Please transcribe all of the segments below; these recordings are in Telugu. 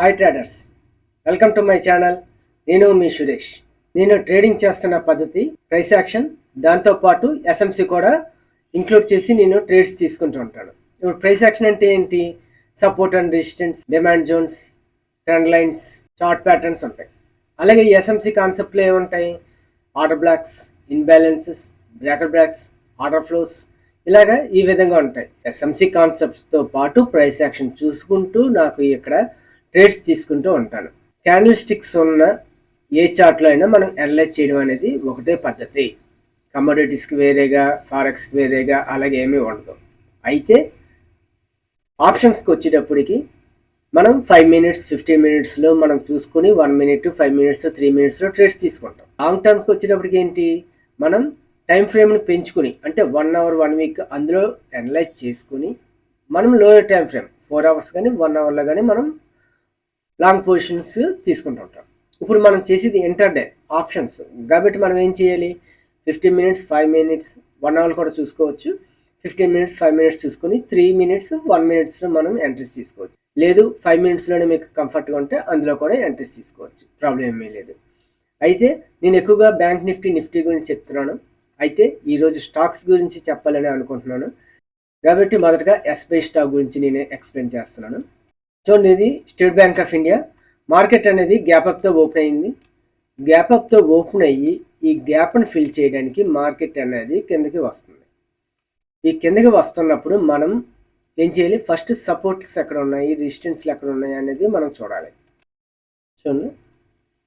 Hi traders, welcome to my channel. నేను మీ సురేష్. నేను ట్రేడింగ్ చేస్తున్న పద్ధతి ప్రైస్ యాక్షన్, దాంతోపాటు ఎస్ఎంసి కూడా ఇంక్లూడ్ చేసి నేను ట్రేడ్స్ తీసుకుంటూ ఉంటాను. ఇప్పుడు ప్రైస్ యాక్షన్ అంటే ఏంటి? Support and resistance, demand zones, trend lines, chart patterns ఉంటాయి. అలాగే ఎస్ఎంసి కాన్సెప్ట్లో ఏముంటాయి? Order blocks, imbalances, breaker blocks, order flows, ఇలాగా ఈ విధంగా ఉంటాయి. ఎస్ఎంసి కాన్సెప్ట్స్తో పాటు ప్రైస్ యాక్షన్ చూసుకుంటూ నాకు ఇక్కడ ట్రేడ్స్ తీసుకుంటూ ఉంటాను. క్యాండిల్ స్టిక్స్ ఉన్న ఏ చార్ట్లో అయినా మనం అనలైజ్ చేయడం అనేది ఒకటే పద్ధతి. కమోడిటీస్కి వేరేగా, ఫారెక్స్కి వేరేగా అలాగే ఏమీ ఉండదు. అయితే ఆప్షన్స్కి వచ్చేటప్పటికి మనం 5 మినిట్స్ 15 మినిట్స్లో మనం చూసుకుని 1 మినిట్ 5 మినిట్స్ 3 మినిట్స్లో ట్రేడ్స్ తీసుకుంటాం. లాంగ్ టర్మ్కి వచ్చేటప్పటికి ఏంటి, మనం టైం ఫ్రేమ్ని పెంచుకుని, అంటే 1 అవర్ 1 వీక్ అందులో అనలైజ్ చేసుకుని మనం లోయర్ టైం ఫ్రేమ్ 4 అవర్స్ కానీ 1 అవర్లో కానీ మనం లాంగ్ పొజిషన్స్ తీసుకుంటూ ఉంటాం. ఇప్పుడు మనం చేసేది ఇంటర్డే ఆప్షన్స్ కాబట్టి మనం ఏం చేయాలి? 15 మినిట్స్ 5 మినిట్స్ 1 అవర్ కూడా చూసుకోవచ్చు. 15 మినిట్స్ 5 మినిట్స్ చూసుకొని 3 మినిట్స్ 1 మినిట్స్లో మనం ఎంట్రీస్ తీసుకోవచ్చు. లేదు 5 మినిట్స్లోనే మీకు కంఫర్ట్గా ఉంటే అందులో కూడా ఎంట్రీస్ తీసుకోవచ్చు, ప్రాబ్లం ఏమీ లేదు. అయితే నేను ఎక్కువగా బ్యాంక్ నిఫ్టీ గురించి చెప్తున్నాను. అయితే ఈరోజు స్టాక్స్ గురించి చెప్పాలని అనుకుంటున్నాను. కాబట్టి మొదటగా ఎస్బీఐ స్టాక్ గురించి నేను ఎక్స్ప్లెయిన్ చేస్తున్నాను. చూడండి, ఇది state bank of India. Market అనేది గ్యాప్ అప్తో ఓపెన్ అయింది. గ్యాప్ అప్తో ఓపెన్ అయ్యి ఈ గ్యాప్ని ఫిల్ చేయడానికి మార్కెట్ అనేది కిందకి వస్తుంది. ఈ కిందకి వస్తున్నప్పుడు మనం ఏం చేయాలి? ఫస్ట్ సపోర్ట్స్ ఎక్కడ ఉన్నాయి, రెసిస్టెన్స్లు ఎక్కడ ఉన్నాయి అనేది మనం చూడాలి. చూడండి,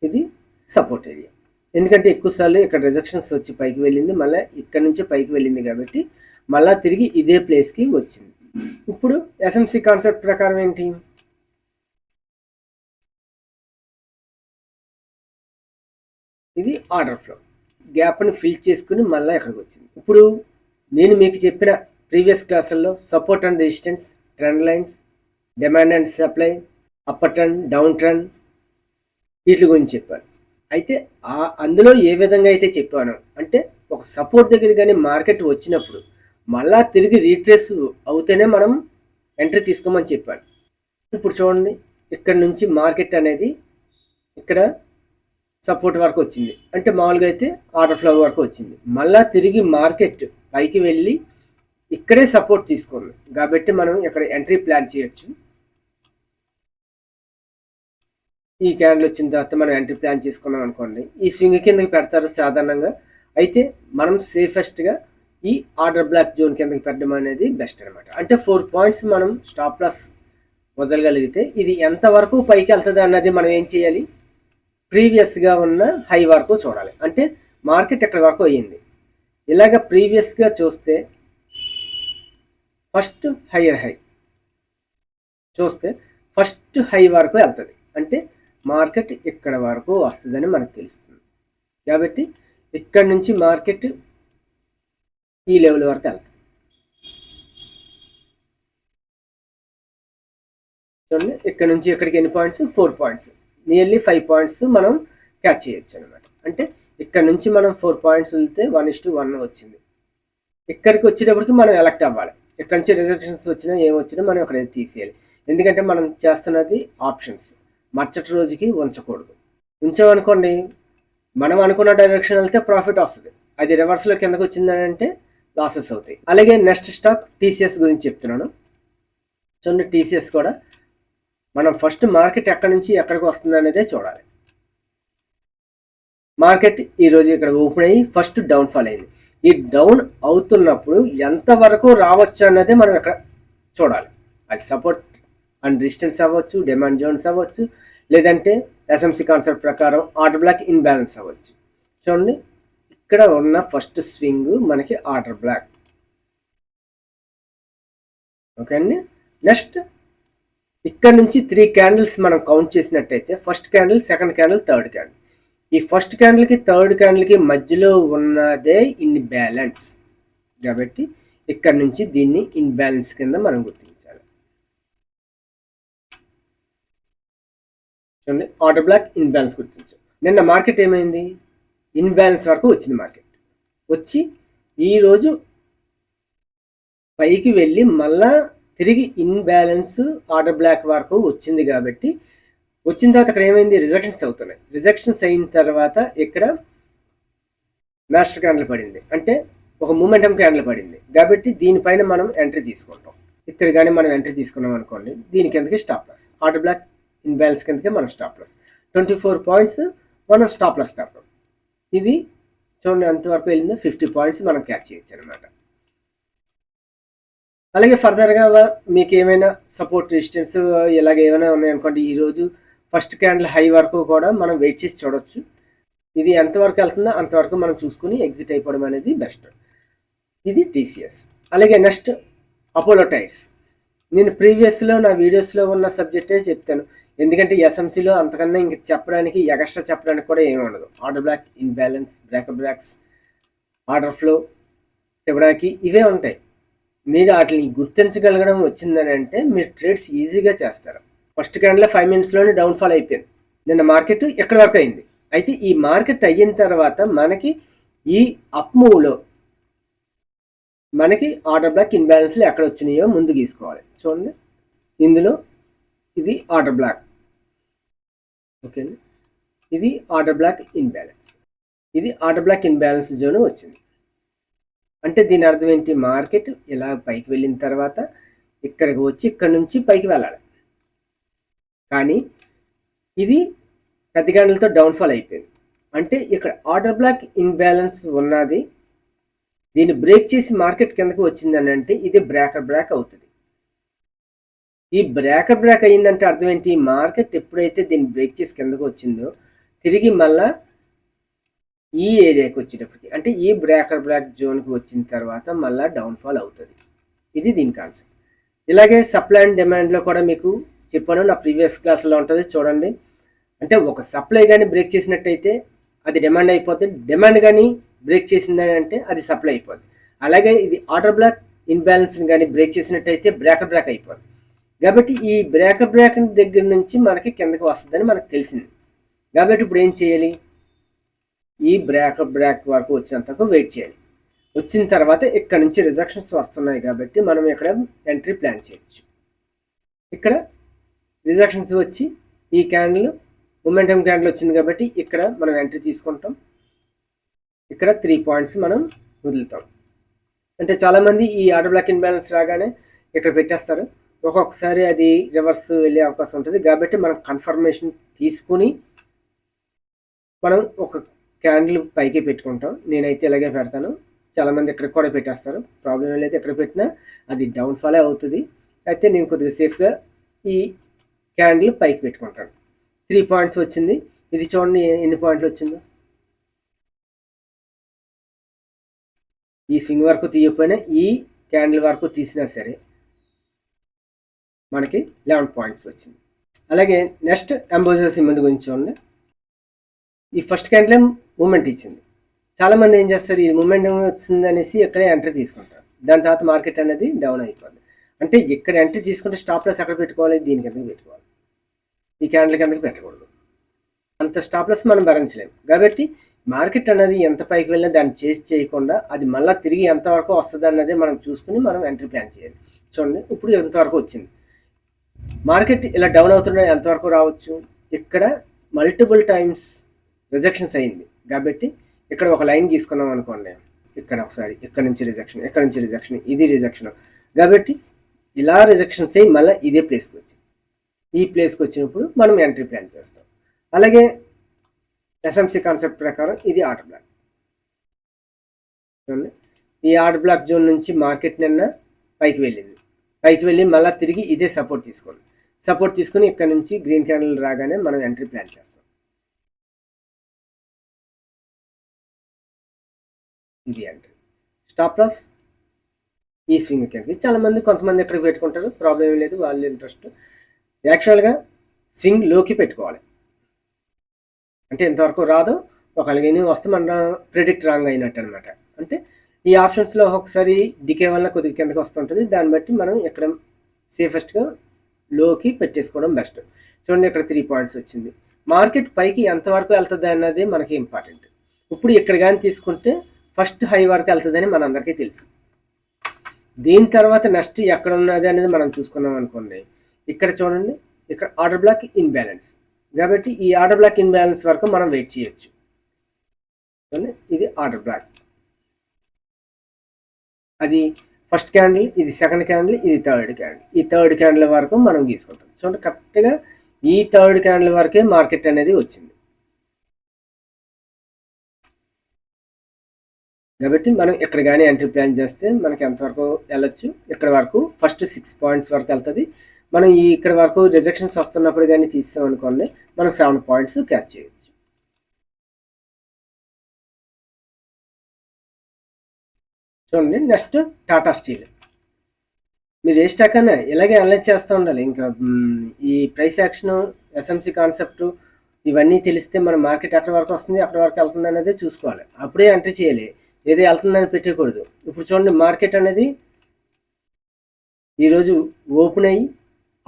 ఇది సపోర్ట్ ఏరియా. ఎందుకంటే ఎక్కువసార్లు ఇక్కడ రిజెక్షన్స్ వచ్చి పైకి వెళ్ళింది, మళ్ళీ ఇక్కడ నుంచి పైకి వెళ్ళింది కాబట్టి మళ్ళీ తిరిగి ఇదే ప్లేస్కి వచ్చింది. ఇప్పుడు ఎస్ఎంసి కాన్సెప్ట్ ప్రకారం ఏంటి? ఇది ఆర్డర్ ఫ్లో, గ్యాప్ని ఫిల్ చేసుకుని మళ్ళీ ఎక్కడికి వచ్చింది. ఇప్పుడు నేను మీకు చెప్పిన ప్రీవియస్ క్లాసుల్లో support and resistance, trend lines, demand and supply, upper trend, down trend, వీటి గురించి చెప్పాను. అయితే అందులో ఏ విధంగా అయితే చెప్పాను అంటే, ఒక సపోర్ట్ దగ్గర కానీ మార్కెట్ వచ్చినప్పుడు మళ్ళా తిరిగి రీట్రేస్ అవుతేనే మనం ఎంట్రీ తీసుకోమని చెప్పాను. ఇప్పుడు చూడండి, ఇక్కడ నుంచి మార్కెట్ అనేది ఇక్కడ సపోర్ట్ వరకు వచ్చింది, అంటే మామూలుగా అయితే ఆర్డర్ ఫ్లో వరకు వచ్చింది. మళ్ళా తిరిగి మార్కెట్ పైకి వెళ్ళి ఇక్కడే సపోర్ట్ తీసుకుంది కాబట్టి మనం ఇక్కడ ఎంట్రీ ప్లాన్ చేయొచ్చు. ఈ క్యాండిల్ వచ్చిన తర్వాత మనం ఎంట్రీ ప్లాన్ చేసుకున్నాం అనుకోండి, ఈ స్వింగ్ కిందకి పెడతారు సాధారణంగా. అయితే మనం సేఫెస్ట్గా ఈ ఆర్డర్ బ్లాక్ జోన్ కిందకి పెట్టడం అనేది బెస్ట్ అనమాట. అంటే 4 పాయింట్స్ మనం స్టాప్ లాస్ వదలగలిగితే ఇది ఎంతవరకు పైకి వెళ్తుంది అన్నది మనం ఏం చేయాలి? ప్రీవియస్గా ఉన్న హై వరకు చూడాలి. అంటే మార్కెట్ ఎక్కడి వరకు అయ్యింది. ఇలాగ ప్రీవియస్గా చూస్తే ఫస్ట్ హైయర్ హై చూస్తే ఫస్ట్ హై వరకు వెళ్తుంది, అంటే మార్కెట్ ఇక్కడ వరకు వస్తుందని మనకు తెలుస్తుంది. కాబట్టి ఇక్కడ నుంచి మార్కెట్ ఈ లెవెల్ వరకు వెళ్తుంది. చూడండి, ఇక్కడ నుంచి ఇక్కడికి ఎన్ని పాయింట్స్? 4 పాయింట్స్, నియర్లీ 5 పాయింట్స్ మనం క్యాచ్ చేయొచ్చు అనమాట. అంటే ఇక్కడ నుంచి మనం 4 పాయింట్స్ వెళ్తే 1:1 వచ్చింది. ఇక్కడికి వచ్చేటప్పటికి మనం ఎలక్ట్ అవ్వాలి. ఇక్కడ నుంచి రిజెక్షన్స్ వచ్చినా ఏమొచ్చినా మనం ఇక్కడ తీసేయాలి. ఎందుకంటే మనం చేస్తున్నది ఆప్షన్స్, మరుసటి రోజుకి ఉంచకూడదు. ఉంచామనుకోండి, మనం అనుకున్న డైరెక్షన్ వెళ్తే ప్రాఫిట్ వస్తుంది, అది రివర్స్లో కిందకు వచ్చిందని అంటే లాసెస్ అవుతాయి. అలాగే నెక్స్ట్ స్టాక్ టీసీఎస్ గురించి చెప్తున్నాను. చూడండి, టీసీఎస్ కూడా మనం ఫస్ట్ మార్కెట్ ఎక్కడి నుంచి ఎక్కడికి వస్తుంది అనేదే చూడాలి. మార్కెట్ ఈరోజు ఇక్కడ ఓపెన్ అయ్యి ఫస్ట్ డౌన్ ఫాల్ అయింది. ఈ డౌన్ అవుతున్నప్పుడు ఎంతవరకు రావచ్చు అన్నదే మనం ఇక్కడ చూడాలి. అది సపోర్ట్ అండ్ రెసిస్టెన్స్ అవ్వచ్చు, డిమాండ్ జోన్స్ అవ్వచ్చు, లేదంటే ఎస్ఎంసి కాన్సెప్ట్ ప్రకారం ఆర్డర్ బ్లాక్ ఇన్బ్యాలెన్స్ అవ్వచ్చు. చూడండి, ఇక్కడ ఉన్న ఫస్ట్ స్వింగ్ మనకి ఆర్డర్ బ్లాక్. ఓకే అండి. నెక్స్ట్ ఇక్కడ నుంచి 3 క్యాండిల్స్ మనం కౌంట్ చేసినట్టయితే first candle, second candle, third candle. ఈ ఫస్ట్ క్యాండిల్కి థర్డ్ క్యాండిల్కి మధ్యలో ఉన్నదే ఇన్బ్యాలెన్స్ కాబట్టి ఇక్కడ నుంచి దీన్ని ఇన్బ్యాలెన్స్ కింద మనం గుర్తించాలి. చూడండి, ఆర్డర్ బ్లాక్ ఇన్బ్యాలెన్స్ గుర్తించాం. నిన్న మార్కెట్ ఏమైంది? ఇన్బ్యాలెన్స్ వరకు వచ్చింది. మార్కెట్ వచ్చి ఈరోజు పైకి వెళ్ళి మళ్ళా తిరిగి ఇన్బ్యాలెన్స్ ఆర్డర్ బ్లాక్ వరకు వచ్చింది కాబట్టి వచ్చిన తర్వాత ఇక్కడ ఏమైంది, రిజెక్షన్స్ అవుతున్నాయి. రిజెక్షన్స్ అయిన తర్వాత ఇక్కడ మాస్టర్ క్యాండిల్ పడింది, అంటే ఒక మూమెంటం క్యాండిల్ పడింది. కాబట్టి దీనిపైన మనం ఎంట్రీ తీసుకుంటాం. ఇక్కడ కానీ మనం ఎంట్రీ తీసుకున్నాం అనుకోండి, దీని కిందకి stop loss, order block imbalance కిందకి మనం స్టాప్ లాస్ 24 పాయింట్స్ మనం స్టాప్ లాస్ పెడతాం. ఇది చూడండి ఎంతవరకు వెళ్ళిందో, 50 పాయింట్స్ మనం క్యాచ్ చేయొచ్చు అనమాట. అలాగే ఫర్దర్గా మీకు ఏమైనా సపోర్ట్ రెసిస్టెన్స్ ఇలాగ ఏమైనా ఉన్నాయనుకోండి, ఈరోజు ఫస్ట్ క్యాండిల్ హై వరకు కూడా మనం వెయిట్ చేసి చూడొచ్చు. ఇది ఎంతవరకు వెళ్తుందో అంతవరకు మనం చూసుకుని ఎగ్జిట్ అయిపోవడం అనేది బెస్ట్. ఇది టీసీఎస్. అలాగే నెక్స్ట్ అపోలో టైర్స్. నేను ప్రీవియస్లో నా వీడియోస్లో ఉన్న సబ్జెక్టే చెప్తాను, ఎందుకంటే ఎస్ఎంసీలో అంతకన్నా ఇంక చెప్పడానికి ఎక్స్ట్రా చెప్పడానికి కూడా ఏమి ఉండదు. Order block, imbalance, breakup blocks, order flow, Fibonacci ఇవే ఉంటాయి. మీరు వాటిని గుర్తించగలగడం వచ్చిందని అంటే మీరు ట్రేడ్స్ ఈజీగా చేస్తారు. ఫస్ట్ క్యాండిల్ 5 మినిట్స్లోనే డౌన్ఫాల్ అయిపోయింది. నిన్న మార్కెట్ ఎక్కడి వరకు అయింది. అయితే ఈ మార్కెట్ అయిన తర్వాత మనకి ఈ అప్ మూవ్లో మనకి ఆర్డర్ బ్లాక్ ఇన్బ్యాలెన్స్లు ఎక్కడ వచ్చినాయో ముందు గీసుకోవాలి. చూడండి ఇందులో ఇది ఆర్డర్ బ్లాక్, ఓకేనా, ఇది ఆర్డర్ బ్లాక్ ఇన్బ్యాలెన్స్, ఇది ఆర్డర్ బ్లాక్ ఇన్బ్యాలెన్స్ జోన్ వచ్చింది. అంటే దీని అర్థం ఏంటి, మార్కెట్ ఇలా పైకి వెళ్ళిన తర్వాత ఇక్కడికి వచ్చి ఇక్కడ నుంచి పైకి వెళ్ళాలి. కానీ ఇది పెద్ద క్యాండిల్తో డౌన్ఫాల్ అయిపోయింది. అంటే ఇక్కడ ఆర్డర్ బ్లాక్ ఇన్బ్యాలెన్స్ ఉన్నది, దీన్ని బ్రేక్ చేసి మార్కెట్ కిందకి వచ్చిందని అంటే ఇది బ్రేక్ అవుతుంది. ఈ బ్రేక్ అయ్యిందంటే అర్థం ఏంటి, మార్కెట్ ఎప్పుడైతే దీన్ని బ్రేక్ చేసి కిందకు వచ్చిందో తిరిగి మళ్ళా ఈ ఏరియాకి వచ్చేటప్పటికి, అంటే ఈ బ్రేక్ జోన్కి వచ్చిన తర్వాత మళ్ళీ డౌన్ఫాల్ అవుతుంది. ఇది దీని కాన్సెప్ట్. ఇలాగే సప్లై అండ్ డిమాండ్లో కూడా మీకు చెప్పాను, నా ప్రీవియస్ క్లాస్లో ఉంటుంది చూడండి. అంటే ఒక సప్లై కానీ బ్రేక్ చేసినట్టయితే అది డిమాండ్ అయిపోతుంది, డిమాండ్ కానీ బ్రేక్ చేసిందని అంటే అది సప్లై అయిపోద్ది. అలాగే ఇది ఆర్డర్ బ్లాక్ ఇన్బ్యాలెన్స్ని కానీ బ్రేక్ చేసినట్టయితే బ్రేక్ అయిపోద్ది. కాబట్టి ఈ బ్రేక్ దగ్గర నుంచి మనకి కిందకి వస్తుందని మనకు తెలిసింది. కాబట్టి ఇప్పుడు ఏం చేయాలి, ఈ బ్రేక్ వరకు వచ్చేంతకు వెయిట్ చేయాలి. వచ్చిన తర్వాత ఇక్కడ నుంచి రిజెక్షన్స్ వస్తున్నాయి కాబట్టి మనం ఇక్కడ ఎంట్రీ ప్లాన్ చేయొచ్చు. ఇక్కడ రిజెక్షన్స్ వచ్చి ఈ క్యాండిల్ మొమెంటం క్యాండిల్ వచ్చింది కాబట్టి ఇక్కడ మనం ఎంట్రీ తీసుకుంటాం. ఇక్కడ 3 పాయింట్స్ మనం వదులుతాం. అంటే చాలామంది ఈ ఆర్డర్ బ్లాక్ ఇన్బ్యాలెన్స్ రాగానే ఇక్కడ పెట్టేస్తారు, ఒక్కొక్కసారి అది రివర్స్ వెళ్ళే అవకాశం ఉంటుంది. కాబట్టి మనం కన్ఫర్మేషన్ తీసుకుని మనం ఒక క్యాండిల్ పైకి పెట్టుకుంటాం. నేనైతే ఇలాగే పెడతాను, చాలామంది ఎక్కడ కూడా పెట్టేస్తారు. ప్రాబ్లం ఏం లేదు, ఎక్కడ పెట్టినా అది డౌన్ఫాలే అవుతుంది. అయితే నేను కొద్దిగా సేఫ్గా ఈ క్యాండిల్ పైకి పెట్టుకుంటాను. 3 పాయింట్స్ వచ్చింది. ఇది చూడండి ఎన్ని పాయింట్లు వచ్చిందో. ఈ స్వింగ్ వరకు తీయకపోయినా ఈ క్యాండిల్ వరకు తీసినా సరే మనకి 11 పాయింట్స్ వచ్చింది. అలాగే నెక్స్ట్ అంబోజా సిమెంట్ గురించి చూడండి. ఈ ఫస్ట్ క్యాండిల్ మూమెంట్ ఇచ్చింది. చాలామంది ఏం చేస్తారు, ఈ మూమెంట్ వచ్చింది అనేసి ఇక్కడే ఎంట్రీ తీసుకుంటారు. దాని తర్వాత మార్కెట్ అనేది డౌన్ అయిపోద్ది. అంటే ఇక్కడ ఎంట్రీ తీసుకుంటే స్టాప్ లాస్ ఎక్కడ పెట్టుకోవాలి, దీని కిందకి పెట్టుకోవాలి, ఈ క్యాండిల్ కిందకి పెట్టకూడదు. అంత స్టాప్ లాస్ మనం భరించలేము. కాబట్టి మార్కెట్ అనేది ఎంత పైకి వెళ్ళినా దాన్ని చేసి చేయకుండా అది మళ్ళీ తిరిగి ఎంతవరకు వస్తుంది అన్నది మనం చూసుకుని మనం ఎంట్రీ ప్లాన్ చేయాలి. చూడండి ఇప్పుడు ఎంతవరకు వచ్చింది. మార్కెట్ ఇలా డౌన్ అవుతున్నా ఎంతవరకు రావచ్చు, ఇక్కడ మల్టిపుల్ టైమ్స్ రిజెక్షన్స్ అయింది. కాబట్టి ఇక్కడ ఒక లైన్ గీసుకున్నాం అనుకోండి, ఇక్కడ ఒకసారి ఇక్కడ నుంచి రిజెక్షన్, ఇక్కడ నుంచి రిజెక్షన్, ఇది రిజెక్షన్. కాబట్టి ఇలా రిజెక్షన్స్ అయ్యి మళ్ళీ ఇదే ప్లేస్కి వచ్చింది. ఈ ప్లేస్కి వచ్చినప్పుడు మనం ఎంట్రీ ప్లాన్ చేస్తాం. అలాగే ఎస్ఎంసీ కాన్సెప్ట్ ప్రకారం ఇది ఆర్డర్ బ్లాక్. చూడండి ఈ ఆర్డర్ బ్లాక్ జోన్ నుంచి మార్కెట్ నిన్న పైకి వెళ్ళి మళ్ళీ తిరిగి ఇదే సపోర్ట్ తీసుకొని ఇక్కడ నుంచి గ్రీన్ క్యాండిల్ రాగానే మనం ఎంట్రీ ప్లాన్ చేస్తాం. ఇది ఎంట్రీ. స్టాప్ లాస్ ఈ స్వింగ్ కిందకి. కొంతమంది ఎక్కడికి పెట్టుకుంటారు, ప్రాబ్లం ఏం లేదు, వాళ్ళ ఇంట్రెస్ట్. యాక్చువల్గా స్వింగ్ లోకి పెట్టుకోవాలి. అంటే ఎంతవరకు రాదో ఒకవేళ వస్తే మన ప్రిడిక్ట్ రాంగ్ అయినట్టు అనమాట. అంటే ఈ ఆప్షన్స్లో ఒకసారి డికే వల్ల కొద్దిగా కిందకి వస్తుంటుంది. దాన్ని బట్టి మనం ఎక్కడ సేఫెస్ట్గా లోకి పెట్టేసుకోవడం బెస్ట్. చూడండి ఇక్కడ 3 పాయింట్స్ వచ్చింది. మార్కెట్ పైకి ఎంతవరకు వెళ్తుంది అన్నది మనకి ఇంపార్టెంట్. ఇప్పుడు ఇక్కడ కానీ తీసుకుంటే ఫస్ట్ హై వరకు వెళ్తుందని మనందరికీ తెలుసు. దీని తర్వాత నెక్స్ట్ ఎక్కడ ఉన్నది అనేది మనం చూసుకున్నాం అనుకోండి. ఇక్కడ చూడండి, ఇక్కడ ఆర్డర్ బ్లాక్ ఇన్బ్యాలెన్స్, కాబట్టి ఈ ఆర్డర్ బ్లాక్ ఇన్బ్యాలెన్స్ వరకు మనం వెయిట్ చేయొచ్చు. ఇది ఆర్డర్ బ్లాక్, అది ఫస్ట్ క్యాండిల్, ఇది సెకండ్ క్యాండిల్, ఇది థర్డ్ క్యాండిల్. ఈ థర్డ్ క్యాండిల్ వరకు మనం గీసుకుంటాం. చూడండి కరెక్ట్గా ఈ థర్డ్ క్యాండిల్ వరకే మార్కెట్ అనేది వచ్చింది. కాబట్టి మనం ఇక్కడ కానీ ఎంట్రీ ప్లాన్ చేస్తే మనకి ఎంతవరకు వెళ్ళొచ్చు, ఇక్కడ వరకు ఫస్ట్ 6 పాయింట్స్ వరకు వెళ్తుంది. మనం ఇక్కడ వరకు రిజెక్షన్స్ వస్తున్నప్పుడు కానీ తీసామనుకోండి, మనం 7 పాయింట్స్ క్యాచ్ చేయొచ్చు. చూడండి నెక్స్ట్ టాటా స్టీల్. మీరు ఏ స్టాక్ అయినా ఇలాగే అనలైజ్ చేస్తూ ఉండాలి. ఇంకా ఈ ప్రైస్ యాక్షన్, ఎస్ఎంసి కాన్సెప్ట్ ఇవన్నీ తెలిస్తే మన మార్కెట్ ఎక్కడి వరకు వస్తుంది, ఎక్కడి వరకు వెళ్తుంది అనేది చూసుకోవాలి. అప్పుడే ఎంట్రీ చేయాలి, ఏదో వెళ్తుందని పెట్టకూడదు. ఇప్పుడు చూడండి మార్కెట్ అనేది ఈరోజు ఓపెన్ అయ్యి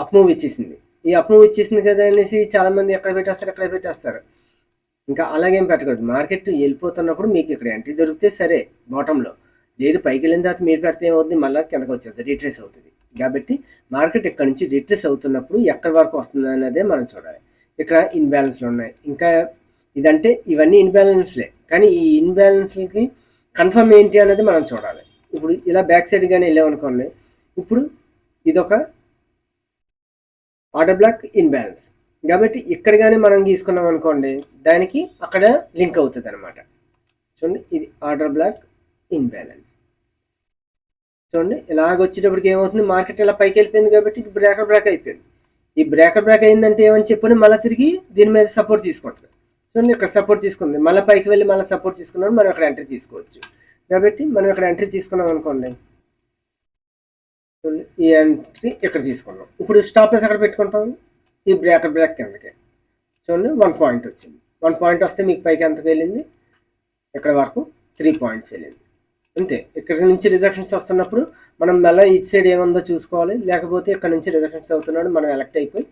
అప్ మూవ్ ఇచ్చేసింది. ఈ అప్ మూవ్ ఇచ్చేసింది కదా అనేసి చాలామంది ఎక్కడ పెట్టేస్తారు. ఇంకా అలాగేం పెట్టకూడదు. మార్కెట్ వెళ్ళిపోతున్నప్పుడు మీకు ఇక్కడ ఎంట్రీ దొరికితే సరే బాటంలో, లేదు పైకి వెళ్ళిన తర్వాత మీరు పెడితే ఏమవుతుంది, మళ్ళీ కిందకు వచ్చేది, రీట్రేస్ అవుతుంది. కాబట్టి మార్కెట్ ఇక్కడ నుంచి రీట్రేస్ అవుతున్నప్పుడు ఎక్కడి వరకు వస్తుంది అన్నదే మనం చూడాలి. ఇక్కడ ఇన్బ్యాలెన్స్లు ఉన్నాయి. ఇంకా ఇదంటే ఇవన్నీ ఇన్బ్యాలెన్స్లే, కానీ ఈ ఇన్బ్యాలెన్స్లకి కన్ఫర్మ్ ఏంటి అనేది మనం చూడాలి. ఇప్పుడు ఇలా బ్యాక్ సైడ్ కానీ వెళ్ళామనుకోండి, ఇప్పుడు ఇదొక ఆర్డర్ బ్లాక్ ఇన్బ్యాలెన్స్. కాబట్టి ఇక్కడ కానీ మనం తీసుకున్నాం అనుకోండి, దానికి అక్కడ లింక్ అవుతుంది అనమాట. చూడండి ఇది ఆర్డర్ బ్లాక్ ఇన్బ్యాలెన్స్. చూడండి ఇలాగ వచ్చేటప్పటికి ఏమవుతుంది, మార్కెట్ ఇలా పైకి వెళ్ళిపోయింది కాబట్టి ఇది బ్రేకర్ బ్రేక్ అయిపోయింది. ఈ బ్రేకర్ బ్రేక్ అయిందంటే ఏమని చెప్పని మళ్ళీ తిరిగి దీని మీద సపోర్ట్ తీసుకుంటుంది. చూడండి ఇక్కడ సపోర్ట్ తీసుకుంది, మళ్ళీ పైకి వెళ్ళి మళ్ళీ సపోర్ట్ తీసుకున్నాం, మనం ఇక్కడ ఎంట్రీ తీసుకోవచ్చు. కాబట్టి మనం ఇక్కడ ఎంట్రీ తీసుకున్నాం అనుకోండి, ఈ ఎంట్రీ ఇక్కడ తీసుకున్నాం. ఇప్పుడు స్టాప్ లాస్ ఎక్కడ పెట్టుకుంటాం, ఈ బ్రేకర్ బ్రేక్ కిందకి. చూడండి 1 పాయింట్ వచ్చింది. 1 పాయింట్ వస్తే మీకు పైకి ఎంతకు వెళ్ళింది, ఇక్కడ వరకు 3 పాయింట్స్ వెళ్ళింది అంతే. ఇక్కడ నుంచి రిజెక్షన్స్ వస్తున్నప్పుడు మనం మళ్ళీ ఇటు సైడ్ ఏముందో చూసుకోవాలి, లేకపోతే ఇక్కడ నుంచి రిజెక్షన్స్ అవుతున్నాడు మనం ఎలక్ట్ అయిపోయి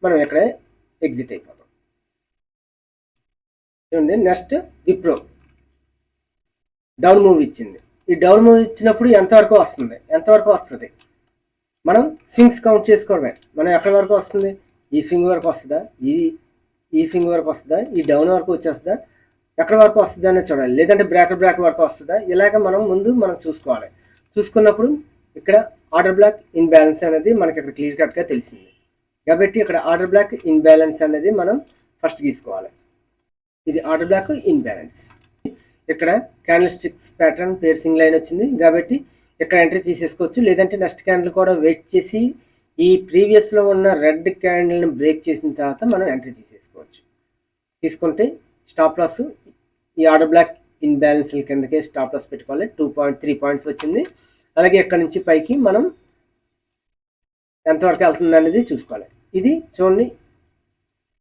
మనం ఇక్కడే ఎగ్జిట్ అయిపోతాం. చూడండి నెక్స్ట్ విప్రో డౌన్ మూవ్ ఇచ్చింది. ఈ డౌన్ మూవ్ ఇచ్చినప్పుడు ఎంతవరకు వస్తుంది మనం స్వింగ్స్ కౌంట్ చేసుకోవడమే. మనం ఎక్కడి వరకు వస్తుంది, ఈ స్వింగ్ వరకు వస్తుందా, ఈ స్వింగ్ వరకు వస్తుందా, ఈ డౌన్ వరకు వచ్చేస్తుందా, ఎక్కడి వరకు వస్తుంది అనేది చూడాలి. లేదంటే బ్రేక్ వరకు వస్తుందా, ఇలాగ మనం చూసుకోవాలి. చూసుకున్నప్పుడు ఇక్కడ ఆర్డర్ బ్లాక్ ఇన్బ్యాలెన్స్ అనేది మనకి ఇక్కడ క్లియర్ కట్గా తెలిసింది. కాబట్టి ఇక్కడ ఆర్డర్ బ్లాక్ ఇన్బ్యాలెన్స్ అనేది మనం ఫస్ట్ గీసుకోవాలి. ఇది ఆర్డర్ బ్లాక్ ఇన్బ్యాలెన్స్. ఇక్కడ క్యాండిల్ స్టిక్స్ ప్యాటర్న్ పేర్సింగ్ లైన్ వచ్చింది కాబట్టి ఇక్కడ ఎంట్రీ తీసేసుకోవచ్చు. లేదంటే నెక్స్ట్ క్యాండిల్ కూడా వెయిట్ చేసి ఈ ప్రీవియస్లో ఉన్న రెడ్ క్యాండిల్ని బ్రేక్ చేసిన తర్వాత మనం ఎంట్రీ తీసేసుకోవచ్చు. తీసుకుంటే స్టాప్ లాస్ ఈ ఆర్డర్ బ్లాక్ ఇన్బ్యాలెన్స్ల కిందకే స్టాప్ లాస్ పెట్టుకోవాలి. 2.3 పాయింట్స్ వచ్చింది. అలాగే ఇక్కడ నుంచి పైకి మనం ఎంతవరకు వెళ్తుంది అనేది చూసుకోవాలి. ఇది చూడండి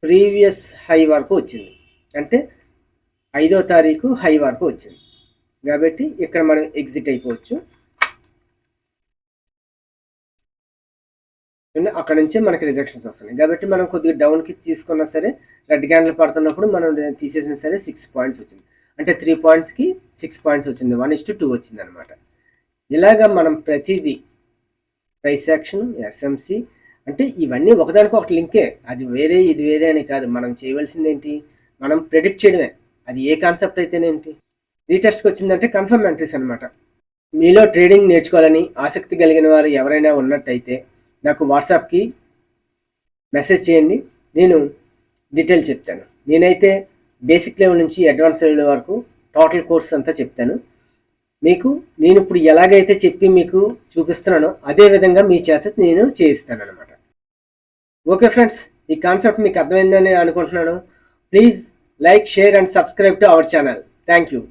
ప్రీవియస్ హై వరకు వచ్చింది, అంటే 5వ తారీఖు హై వరకు వచ్చింది. కాబట్టి ఇక్కడ మనం ఎగ్జిట్ అయిపోవచ్చు. అక్కడ నుంచే మనకి రిజెక్షన్స్ వస్తున్నాయి. కాబట్టి మనం కొద్దిగా డౌన్కి తీసుకున్నా సరే, రెడ్ క్యాండిల్ పడుతున్నప్పుడు మనం తీసేసినా సరే 6 పాయింట్స్ వచ్చింది. అంటే 3 పాయింట్స్కి 6 పాయింట్స్ వచ్చింది, 1:2 వచ్చింది అనమాట. ఇలాగా మనం ప్రతిదీ ప్రైస్ యాక్షన్, ఎస్ఎంసి అంటే ఇవన్నీ ఒకదానికొకటి లింకే. అది వేరే ఇది వేరే అని కాదు. మనం చేయవలసింది ఏంటి, మనం ప్రెడిక్ట్ చేయడమే. అది ఏ కాన్సెప్ట్ అయితేనేంటి, రీటెస్ట్కి వచ్చిందంటే కన్ఫర్మ్ ఎంట్రీస్ అనమాట. మీలో ట్రేడింగ్ నేర్చుకోవాలని ఆసక్తి కలిగిన వారు ఎవరైనా ఉన్నట్టయితే నాకు వాట్సాప్కి మెసేజ్ చేయండి, నేను డీటెయిల్ చెప్తాను. నేనైతే బేసిక్ లెవెల్ నుంచి అడ్వాన్స్ లెవెల్ వరకు టోటల్ కోర్స్ అంతా చెప్తాను మీకు. నేను ఇప్పుడు ఎలాగైతే చెప్పి మీకు చూపిస్తున్నానో అదే విధంగా మీ చేత నేను చేయిస్తాను అనమాట. ఓకే ఫ్రెండ్స్, ఈ కాన్సెప్ట్ మీకు అర్థమైందని అనుకుంటున్నాను. Please like, share and subscribe to our channel. Thank you.